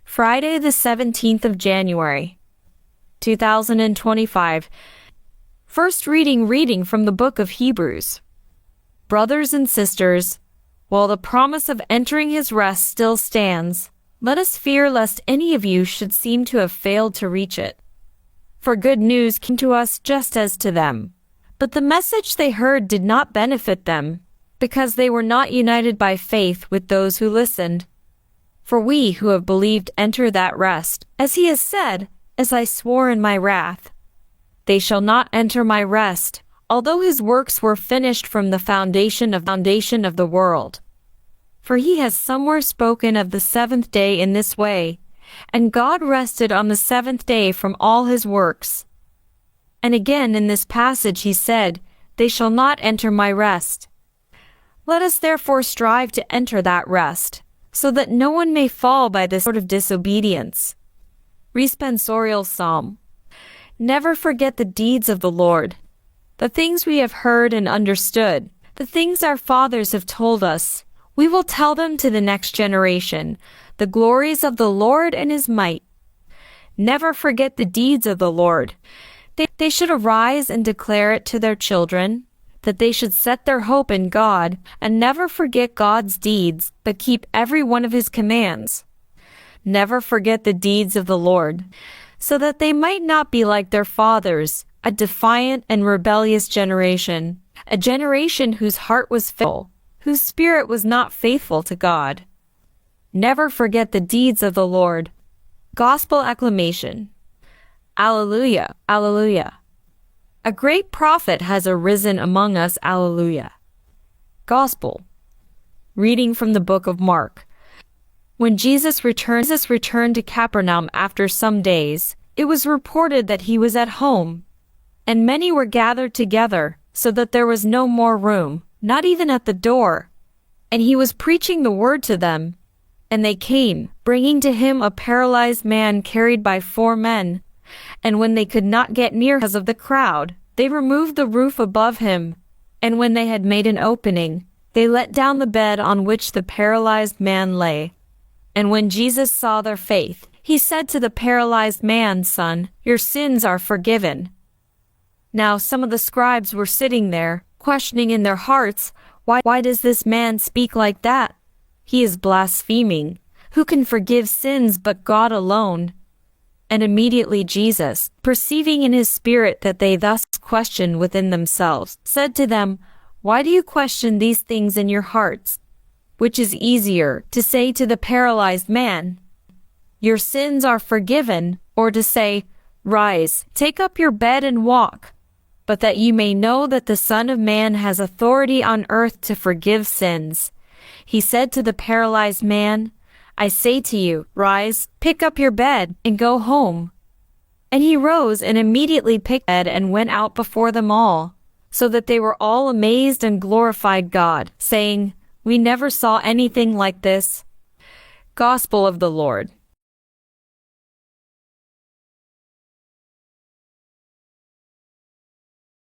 Friday the 17th of January, 2025. First reading from the book of Hebrews. Brothers and sisters, while the promise of entering his rest still stands, let us fear lest any of you should seem to have failed to reach it. For good news came to us just as to them. But the message they heard did not benefit them, because they were not united by faith with those who listened. For we who have believed enter that rest, as he has said, as I swore in my wrath. They shall not enter my rest, although his works were finished from the foundation of the world. For he has somewhere spoken of the seventh day in this way, and God rested on the seventh day from all his works. And again in this passage he said, they shall not enter my rest. Let us therefore strive to enter that rest, so that no one may fall by this sort of disobedience. Responsorial Psalm. Never forget the deeds of the Lord, the things we have heard and understood, the things our fathers have told us. We will tell them to the next generation, the glories of the Lord and his might. Never forget the deeds of the Lord. They should arise and declare it to their children, that they should set their hope in God and never forget God's deeds, but keep every one of his commands. Never forget the deeds of the Lord, so that they might not be like their fathers, a defiant and rebellious generation, a generation whose heart was fickle, whose spirit was not faithful to God. Never forget the deeds of the Lord. Gospel acclamation. Alleluia, alleluia. A great prophet has arisen among us, alleluia. Gospel. Reading from the book of Mark. When Jesus returned to Capernaum after some days, it was reported that he was at home, and many were gathered together, so that there was no more room, not even at the door. And he was preaching the word to them. And they came, bringing to him a paralyzed man carried by 4 men. And when they could not get near because of the crowd, they removed the roof above him. And when they had made an opening, they let down the bed on which the paralyzed man lay. And when Jesus saw their faith, he said to the paralyzed man, Son, your sins are forgiven. Now some of the scribes were sitting there, questioning in their hearts, Why does this man speak like that? He is blaspheming. Who can forgive sins but God alone? And immediately Jesus, perceiving in his spirit that they thus questioned within themselves, said to them, Why do you question these things in your hearts? Which is easier, to say to the paralyzed man, Your sins are forgiven, or to say, Rise, take up your bed and walk? But that you may know that the Son of Man has authority on earth to forgive sins. He said to the paralyzed man, I say to you, rise, pick up your bed, and go home. And he rose and immediately picked up his bed and went out before them all, so that they were all amazed and glorified God, saying, We never saw anything like this. Gospel of the Lord.